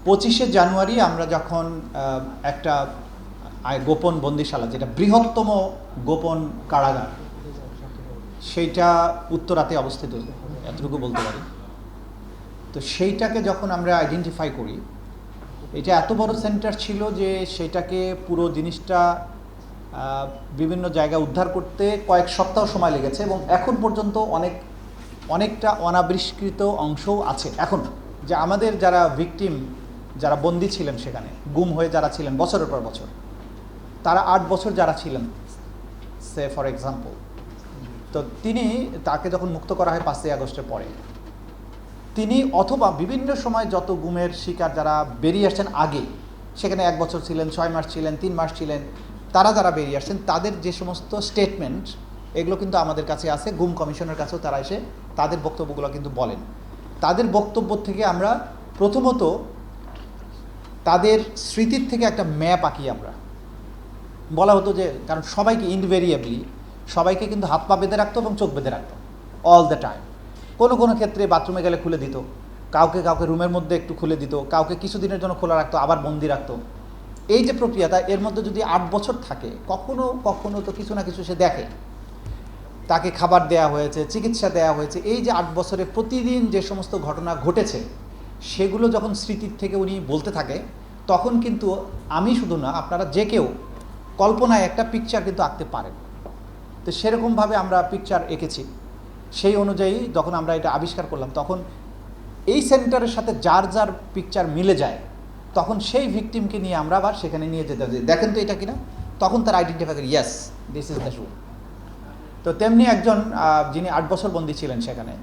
25শে জানুয়ারি আমরা যখন একটা গোপন বন্দিশালা, যেটা বৃহত্তম গোপন কারাগার, সেইটা উত্তরাতে অবস্থিত, এতটুকু বলতে পারি। তো সেইটাকে যখন আমরা আইডেন্টিফাই করি, এটা এত বড় সেন্টার ছিল যে সেটাকে পুরো জিনিসটা বিভিন্ন জায়গায় উদ্ধার করতে কয়েক সপ্তাহ সময় লেগেছে এবং এখন পর্যন্ত অনেকটা অনাবিষ্কৃত অংশও আছে এখন, যে আমাদের যারা ভিকটিম, যারা বন্দী ছিলেন সেখানে, গুম হয়ে যারা ছিলেন বছরের পর বছর, তারা 8 বছর যারা ছিলেন, সে ফর এক্সাম্পল, তো তাকে যখন মুক্ত করা হয় 5ই আগস্টের পরে, তিনি অথবা বিভিন্ন সময় যত গুমের শিকার যারা বেরিয়ে আসছেন আগে, সেখানে 1 বছর ছিলেন, 6 মাস ছিলেন, 3 মাস ছিলেন, তারা যারা বেরিয়ে আসছেন তাদের যে সমস্ত স্টেটমেন্ট, এগুলো কিন্তু আমাদের কাছে আছে। গুম কমিশনের কাছেও তারা এসে তাদের বক্তব্যগুলো কিন্তু বলেন। তাদের বক্তব্য থেকে আমরা প্রথমত তাদের স্মৃতির থেকে একটা ম্যাপ আঁকি আমরা। বলা হতো যে, কারণ সবাইকে ইনভেরিয়েবলি সবাইকে কিন্তু হাত পা বেঁধে রাখতো এবং চোখ বেঁধে রাখতো অল দ্য টাইম। কোনো কোনো ক্ষেত্রে বাথরুমে গেলে খুলে দিত, কাউকে রুমের মধ্যে একটু খুলে দিত, কাউকে কিছুদিনের জন্য খোলা রাখতো, আবার বন্দি রাখতো। এই যে প্রক্রিয়াটা, এর মধ্যে যদি 8 বছর থাকে, কখনো কখনো তো কিছু না কিছু সে দেখে। তাকে খাবার দেয়া হয়েছে, চিকিৎসা দেওয়া হয়েছে। এই যে 8 বছরে প্রতিদিন যে সমস্ত ঘটনা ঘটেছে, সেগুলো যখন স্মৃতির থেকে উনি বলতে থাকে, তখন কিন্তু আমি শুধু না, আপনারা যে কেউ কল্পনায় একটা পিকচার কিন্তু আঁকতে পারেন। তো সেরকমভাবে আমরা পিকচার এঁকেছি। সেই অনুযায়ী যখন আমরা এটা আবিষ্কার করলাম, তখন এই সেন্টারের সাথে যার যার পিকচার মিলে যায়, তখন সেই ভিকটিমকে নিয়ে আমরা আবার সেখানে নিয়ে যেতে হবে, দেখেন তো এটা কিনা। তখন তার আইডেন্টিফাই করে, yes, this is the room. তো তেমনি একজন যিনি 8 বছর বন্দী ছিলেন সেখানে,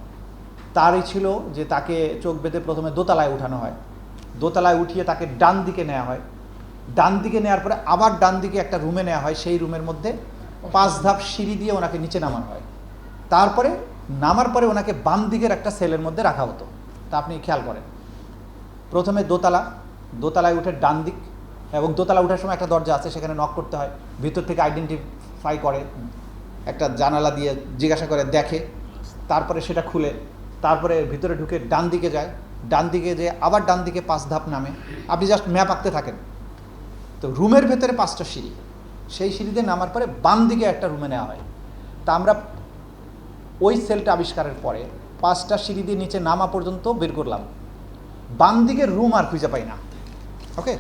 তারই ছিল যে তাকে চোখ বেঁধে প্রথমে দোতলায় উঠানো হয়, দোতলায় উঠিয়ে তাকে ডান দিকে নেওয়া হয়, ডান দিকে নেওয়ার পরে আবার ডান দিকে একটা রুমে নেওয়া হয়। সেই রুমের মধ্যে 5 ধাপ সিঁড়ি দিয়ে ওনাকে নিচে নামানো হয়। তারপরে নামার পরে ওনাকে বাম দিকের একটা সেলের মধ্যে রাখা হতো। তা আপনি খেয়াল করেন, প্রথমে দোতলায় উঠে ডান দিক, এবং দোতলা ওঠার সময় একটা দরজা আছে, সেখানে নক করতে হয়। ভিতর থেকে আইডেন্টিফাই করে, একটা জানালা দিয়ে জিজ্ঞাসা করে, দেখে, তারপরে সেটা খুলে, তারপরে ভিতরে ঢুকে ডান দিকে যায়, ডান দিকে যেয়ে আবার ডান দিকে 5 ধাপ নামে। আপনি জাস্ট ম্যাপ আঁকতে থাকেন। তো রুমের ভেতরে 5টা সিঁড়ি, সেই সিঁড়িতে নামার পরে বাম দিকে একটা রুমে নেওয়া হয়। তা আমরা ওই সেলটা আবিষ্কারের পরে 5টা সিঁড়ি দিয়ে নিচে নামা পর্যন্ত বের করলাম, বাম দিকের রুম আর খুঁজে পাই না। ওকে,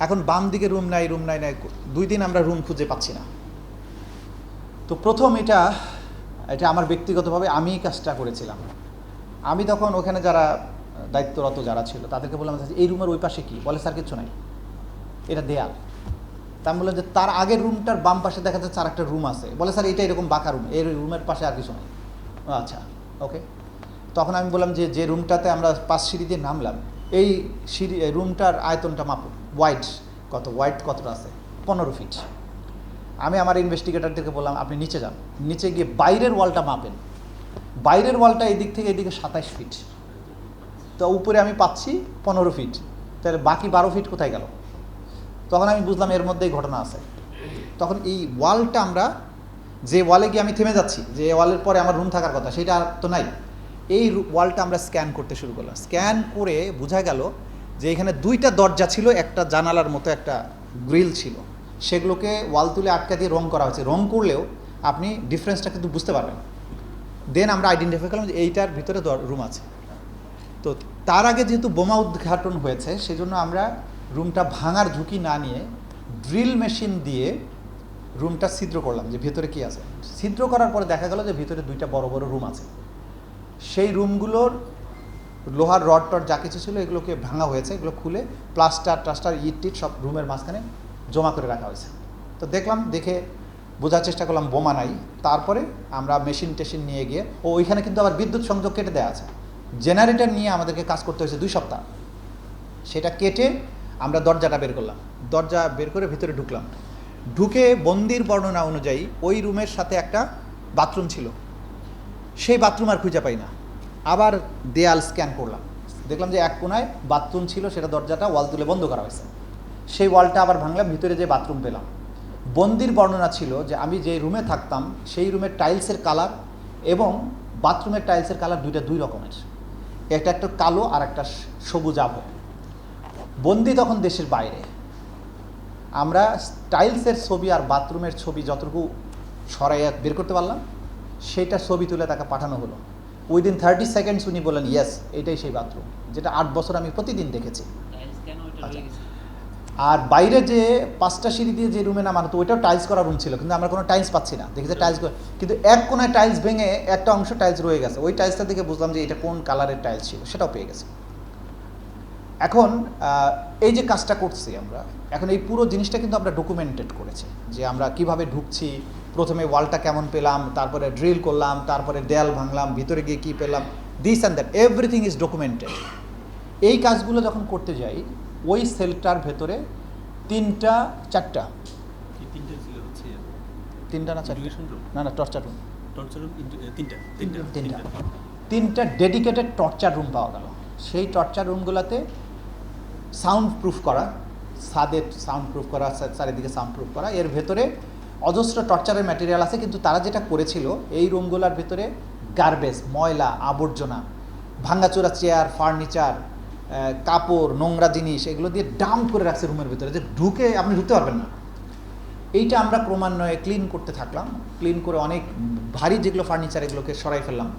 এখন বাম দিকে রুম নাই 2 দিন আমরা রুম খুঁজে পাচ্ছি না। তো প্রথম এটা আমার ব্যক্তিগতভাবে আমি কাজটা করেছিলাম। আমি তখন ওখানে যারা দায়িত্বরত যারা ছিল তাদেরকে বললাম, এই রুমের ওই পাশে কি? বলে, স্যার কিচ্ছু নাই, এটা দেয়াল। তা আমি বললাম যে তার আগের রুমটার বাম পাশে দেখা যাচ্ছে আর একটা রুম আছে। বলে, স্যার এটা এরকম বাঁকা রুম, এই রুমের পাশে আর কিছু নেই। আচ্ছা, ওকে। তখন আমি বললাম যে রুমটাতে আমরা 5 সিঁড়ি দিয়ে নামলাম, এই রুমটার আয়তনটা মাপুন, ওয়াইড কতটা আছে? 15 ফিট। আমি আমার ইনভেস্টিগেটরদেরকে বললাম, আপনি নিচে যান, নিচে গিয়ে বাইরের ওয়ালটা মাপেন। বাইরের ওয়ালটা এদিক থেকে এদিকে 27 ফিট। তো উপরে আমি পাচ্ছি 15 ফিট, তাহলে বাকি 12 ফিট কোথায় গেল? তখন আমি বুঝলাম এর মধ্যেই ঘটনা আছে। তখন এই ওয়ালটা আমরা, যে ওয়ালে গিয়ে আমি থেমে যাচ্ছি, যে ওয়ালের পরে আমার রুম থাকার কথা, সেটা তো নাই, এই ওয়ালটা আমরা স্ক্যান করতে শুরু করলাম। স্ক্যান করে বোঝা গেল যে এখানে 2টা দরজা ছিল, একটা জানালার মতো একটা গ্রিল ছিল, সেগুলোকে ওয়াল তুলে আটকা দিয়ে রং করা হয়েছে। রং করলেও আপনি ডিফারেন্সটা কিন্তু বুঝতে পারবেন। দেন আমরা আইডেন্টিফাই করলাম যে এইটার ভিতরে রুম আছে। তো তার আগে যেহেতু বোমা উদ্ঘাটন হয়েছে, সেজন্য আমরা রুমটা ভাঙার ঝুঁকি না নিয়ে ড্রিল মেশিন দিয়ে রুমটা ছিদ্র করলাম, যে ভেতরে কি আছে। ছিদ্র করার পরে দেখা গেল যে ভিতরে 2টা বড় বড় রুম আছে। সেই রুমগুলোর লোহার রড টড যা কিছু ছিল এগুলোকে ভাঙা হয়েছে, এগুলো খুলে প্লাস্টার ইট সব রুমের মাঝখানে জমা করে রাখা হয়েছে। তো দেখে বোঝার চেষ্টা করলাম বোমা নাই। তারপরে আমরা মেশিন নিয়ে গিয়ে, ওইখানে কিন্তু আবার বিদ্যুৎ সংযোগ কেটে দেওয়া আছে, জেনারেটর নিয়ে আমাদেরকে কাজ করতে হয়েছে 2 সপ্তাহ। সেটা কেটে আমরা দরজাটা বের করলাম, দরজা বের করে ভিতরে ঢুকে বন্দির বর্ণনা অনুযায়ী ওই রুমের সাথে একটা বাথরুম ছিল, সেই বাথরুম আর খুঁজে পাই না। আবার দেয়াল স্ক্যান করলাম, দেখলাম যে এক কোনায় বাথরুম ছিল, সেটা দরজাটা ওয়াল তুলে বন্ধ করা হয়েছে। সেই ওয়ালটা আবার ভাঙলাম, ভিতরে যে বাথরুম পেলাম। বন্দির বর্ণনা ছিল যে আমি যে রুমে থাকতাম সেই রুমের টাইলসের কালার এবং বাথরুমের টাইলসের কালার 2টা 2 রকমের, একটা কালো আর একটা সবুজ আভো। বন্দি তখন দেশের বাইরে। আমরা টাইলসের ছবি আর বাথরুমের ছবি যতটুকু সরাইয়া বের করতে পারলাম, সেটা ছবি তুলে তাকে পাঠানো হলো। উইদিন 30 সেকেন্ডস উনি বললেন ইয়েস, এটাই সেই বাথরুম যেটা 8 বছর আমি প্রতিদিন দেখেছি। আচ্ছা। আর বাইরে যে 5টা সিঁড়ি দিয়ে যে রুমে নামানো হতো ওইটাও টাইলস করা রুম ছিল, কিন্তু আমরা কোনো টাইলস পাচ্ছি না। দেখি যে টাইলস, কিন্তু এক কোনায় টাইলস ভেঙে একটা অংশ টাইলস রয়ে গেছে। ওই টাইলসটা দেখে বুঝলাম যে এটা কোন কালারের টাইলস ছিল, সেটাও পেয়ে গেছে। এখন এই যে কাজটা করছি আমরা, এখন এই পুরো জিনিসটা কিন্তু আমরা ডকুমেন্টেড করেছি যে আমরা কিভাবে ঢুকছি, প্রথমে ওয়ালটা কেমন পেলাম, তারপরে ড্রিল করলাম, তারপরে দেয়াল ভাঙলাম, ভিতরে গিয়ে কী পেলাম, this and that everything is documented. এই কাজগুলো যখন করতে যাই, ওই সেলটার ভেতরে 3টা 4টা না টর্চার রুম, 3টা ডেডিকেটেড টর্চার রুম পাওয়া গেল। সেই টর্চার রুমগুলোতে সাউন্ড প্রুফ করা, ছাদে সাউন্ড প্রুফ করা, চারিদিকে সাউন্ড প্রুফ করা। এর ভেতরে অজস্র টর্চারের ম্যাটেরিয়াল আছে, কিন্তু তারা যেটা করেছিল এই রুমগুলোর ভেতরে গার্বেজ, ময়লা, আবর্জনা, ভাঙাচোরা চেয়ার, ফার্নিচার, কাপড়, নোংরা জিনিস, এগুলো দিয়ে ডাম্প করে রাখছে রুমের ভিতরে, যে ঢুকে আপনি ঢুকতে পারবেন না। এইটা আমরা ক্রমান্বয়ে ক্লিন করতে থাকলাম। ক্লিন করে অনেক ভারী যেগুলো ফার্নিচার এগুলোকে সরাই ফেললাম।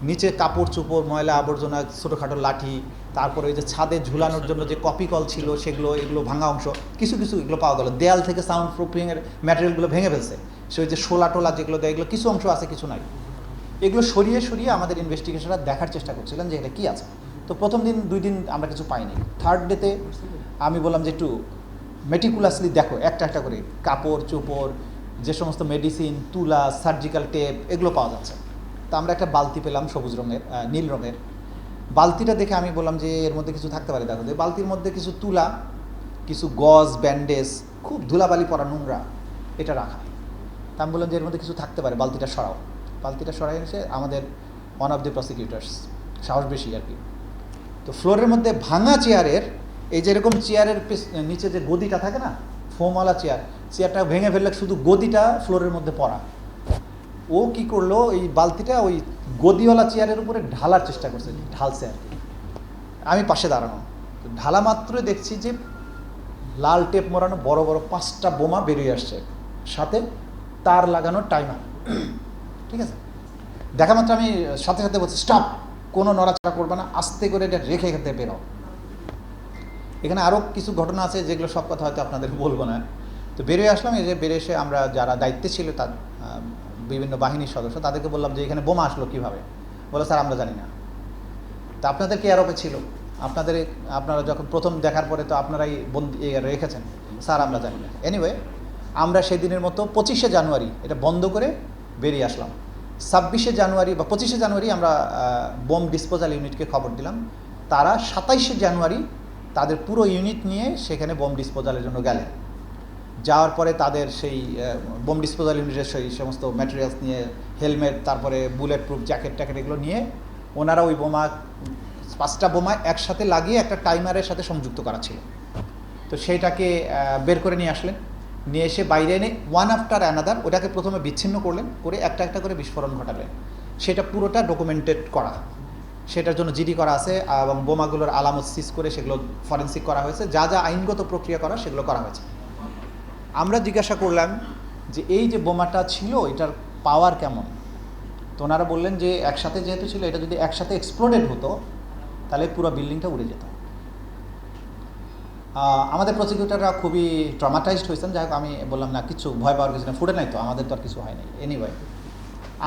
নিচে কাপড় চোপড়, ময়লা আবর্জনা, ছোটোখাটো লাঠি, তারপরে ওই যে ছাদে ঝুলানোর জন্য যে কপি কল ছিল সেগুলো, এগুলো ভাঙা অংশ কিছু কিছু এগুলো পাওয়া গেল। দেয়াল থেকে সাউন্ড প্রুফিংয়ের ম্যাটেরিয়ালগুলো ভেঙে ফেলছে। সে ওই যে শোলা টোলা যেগুলো দেয়, এগুলো কিছু অংশ আছে, কিছু নাই। এগুলো সরিয়ে সরিয়ে আমাদের ইনভেস্টিগেশনরা দেখার চেষ্টা করছিলেন যে এটা কী আছে। তো প্রথম দিন 2 দিন আমরা কিছু পাইনি। 3rd ডেতে আমি বললাম যে একটু মেটিকুলাসলি দেখো, একটা একটা করে কাপড় চোপড়, যে সমস্ত মেডিসিন, তুলা, সার্জিক্যাল টেপ, এগুলো পাওয়া যাচ্ছে। তা আমরা একটা বালতি পেলাম সবুজ রঙের, নীল রঙের বালতিটা দেখে আমি বললাম যে এর মধ্যে কিছু থাকতে পারে। দেখো যে বালতির মধ্যে কিছু তুলা, কিছু গজ, ব্যান্ডেজ, খুব ধুলাবালি পড়া নোংরা, এটা রাখা। তা আমি বললাম যে এর মধ্যে কিছু থাকতে পারে, বালতিটা সরাও। বালতিটা সরাই এসে আমাদের ওয়ান অফ দি প্রসিকিউটার্স, সাহস বেশি আর কি, তো ফ্লোরের মধ্যে ভাঙা চেয়ারের, এই যে এরকম চেয়ারের নিচে যে গদিটা থাকে না, ফোমওয়ালা চেয়ারটা ভেঙে ফেললে শুধু গদিটা ফ্লোরের মধ্যে পড়া। ও কি করলো, এই বালতিটা ওই গদিওয়ালা চেয়ারের উপরে ঢালার চেষ্টা করছে, ঢালছে আর কি। আমি পাশে দাঁড়ানো, ঢালা মাত্রই দেখছি যে লাল টেপ মোড়ানো বড় বড় 5টা বোমা বেরিয়ে আসছে, সাথে তার লাগানো টাইমার। ঠিক আছে, দেখা মাত্র আমি সাথে সাথে বলছি স্টপ, কোনো নড়াচড়া করবে না, আস্তে করে এটা রেখে খেতে বেরো। এখানে আরও কিছু ঘটনা আছে যেগুলো সব কথা হয়তো আপনাদের বলবো না। তো বেরিয়ে আসলাম। এই যে বেরিয়ে এসে আমরা যারা দায়িত্বে ছিল, তার বিভিন্ন বাহিনীর সদস্য, তাদেরকে বললাম যে এখানে বোমা আসলো কীভাবে। বলে স্যার আমরা জানি না। তা আপনাদের কি আরোপে ছিল, আপনারা যখন প্রথম দেখার পরে তো আপনারাই বন্দি রেখেছেন। স্যার আমরা জানি না। এনিওয়ে, আমরা সেদিনের মতো 25শে জানুয়ারি এটা বন্ধ করে বেরিয়ে আসলাম। 26শে জানুয়ারি বা 25শে জানুয়ারি আমরা বোম ডিসপোজাল ইউনিটকে খবর দিলাম। তারা 27শে জানুয়ারি তাদের পুরো ইউনিট নিয়ে সেখানে বোম ডিসপোজালের জন্য গেলেন। যাওয়ার পরে তাদের সেই বোম ডিসপোজাল ইউনিটের সেই সমস্ত ম্যাটেরিয়ালস নিয়ে, হেলমেট, তারপরে বুলেট প্রুফ জ্যাকেট ট্যাকেট, এগুলো নিয়ে ওনারা ওই বোমা 5টা বোমা একসাথে লাগিয়ে একটা টাইমারের সাথে সংযুক্ত করা ছিল। তো সেইটাকে বের করে নিয়ে আসলেন। নিয়ে এসে বাইরে এনে ওয়ান আফটার অ্যানাদার ওটাকে প্রথমে বিচ্ছিন্ন করলেন, করে একটা একটা করে বিস্ফোরণ ঘটালেন। সেটা পুরোটা ডকুমেন্টেড করা, সেটার জন্য জিডি করা আছে, এবং বোমাগুলোর আলামত সিজ করে সেগুলো ফরেন্সিক করা হয়েছে। যা যা আইনগত প্রক্রিয়া করা সেগুলো করা হয়েছে। আমরা জিজ্ঞাসা করলাম যে এই যে বোমাটা ছিল এটার পাওয়ার কেমন। তো ওনারা বললেন যে একসাথে যেহেতু ছিল, এটা যদি একসাথে এক্সপ্লোডেড হতো তাহলে পুরো বিল্ডিংটা উড়ে যেত। আমাদের প্রসিকিউটররা খুবই ট্রমাটাইজড হয়েছেন। যাই হোক, আমি বললাম না, কিছু ভয় পাওয়ার কিছু না, ফুটে নাই তো, আমাদের তো আর কিছু হয় নাই। এনিওয়ে,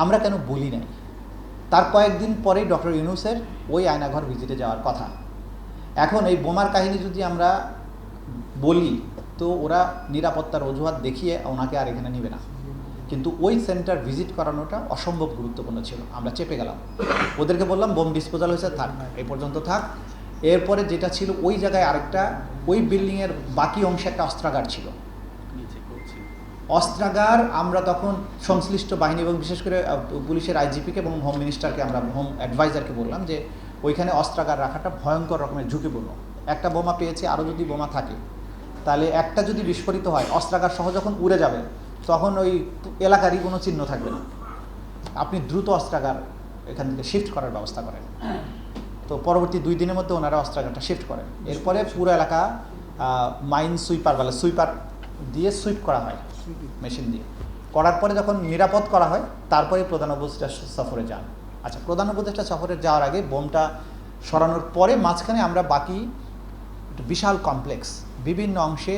আমরা কেন বলি নাই, তার কয়েকদিন পরেই ডক্টর ইউনূসের ওই আয়নাঘর ভিজিটে যাওয়ার কথা। এখন এই বোমার কাহিনী যদি আমরা বলি তো ওরা নিরাপত্তার অজুহাত দেখিয়ে ওনাকে আর এখানে নেবে না। কিন্তু ওই সেন্টার ভিজিট করানোটা অসম্ভব গুরুত্বপূর্ণ ছিল। আমরা চেপে গেলাম, ওদেরকে বললাম বোম ডিসপোজাল হয়েছে, থাক, এই পর্যন্ত থাক। এরপরে যেটা ছিল ওই জায়গায় আরেকটা, ওই বিল্ডিংয়ের বাকি অংশে একটা অস্ত্রাগার ছিল। অস্ত্রাগার আমরা তখন সংশ্লিষ্ট বাহিনী এবং বিশেষ করে পুলিশের আইজিপিকে এবং হোম মিনিস্টারকে, আমরা হোম অ্যাডভাইজারকে বললাম যে ওইখানে অস্ত্রাগার রাখাটা ভয়ঙ্কর রকমের ঝুঁকিপূর্ণ। একটা বোমা পেয়েছি, আরও যদি বোমা থাকে তাহলে একটা যদি বিস্ফোরিত হয়, অস্ত্রাগার সহ যখন উড়ে যাবে তখন ওই এলাকারই কোনো চিহ্ন থাকবে না। আপনি দ্রুত অস্ত্রাগার এখান থেকে শিফট করার ব্যবস্থা করেন। তো পরবর্তী 2 দিনের মধ্যে ওনারা অস্ত্রাগারটা শিফট করেন। এরপরে পুরো এলাকা মাইন সুইপার বলে, সুইপার দিয়ে সুইপ করা হয় মেশিন দিয়ে। করার পরে যখন নিরাপদ করা হয় তারপরে প্রধান উপদেষ্টা সফরে যান। আচ্ছা, প্রধান উপদেষ্টা সফরে যাওয়ার আগে বোমটা সরানোর পরে মাঝখানে আমরা বাকি বিশাল কমপ্লেক্স বিভিন্ন অংশে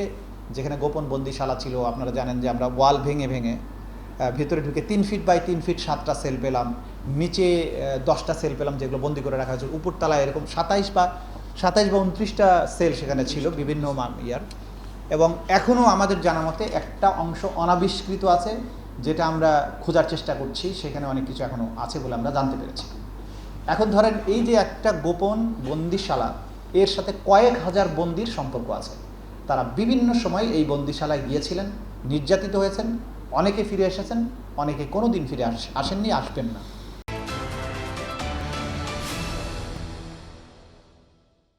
যেখানে গোপন বন্দিশালা ছিল, আপনারা জানেন যে আমরা ওয়াল ভেঙে ভেঙে ভেতরে ঢুকে 3 ফিট বাই 3 ফিট 7টা সেল পেলাম, নিচে 10টা সেল পেলাম যেগুলো বন্দি করে রাখা হয়েছিল, উপরতলায় এরকম 27 বা 29টা সেল সেখানে ছিল বিভিন্ন ইয়ার। এবং এখনও আমাদের জানা মতে একটা অংশ অনাবিষ্কৃত আছে, যেটা আমরা খোঁজার চেষ্টা করছি, সেখানে অনেক কিছু এখনও আছে বলে আমরা জানতে পেরেছি। এখন ধরেন এই যে একটা গোপন বন্দিশালা, এর সাথে কয়েক হাজার বন্দির সম্পর্ক আছে। তারা বিভিন্ন সময় এই বন্দিশালায় গিয়েছিলেন, নির্যাতিত হয়েছেন, অনেকে ফিরে এসেছেন, অনেকে কোনো দিন ফিরে আসেননি, আসবেন না।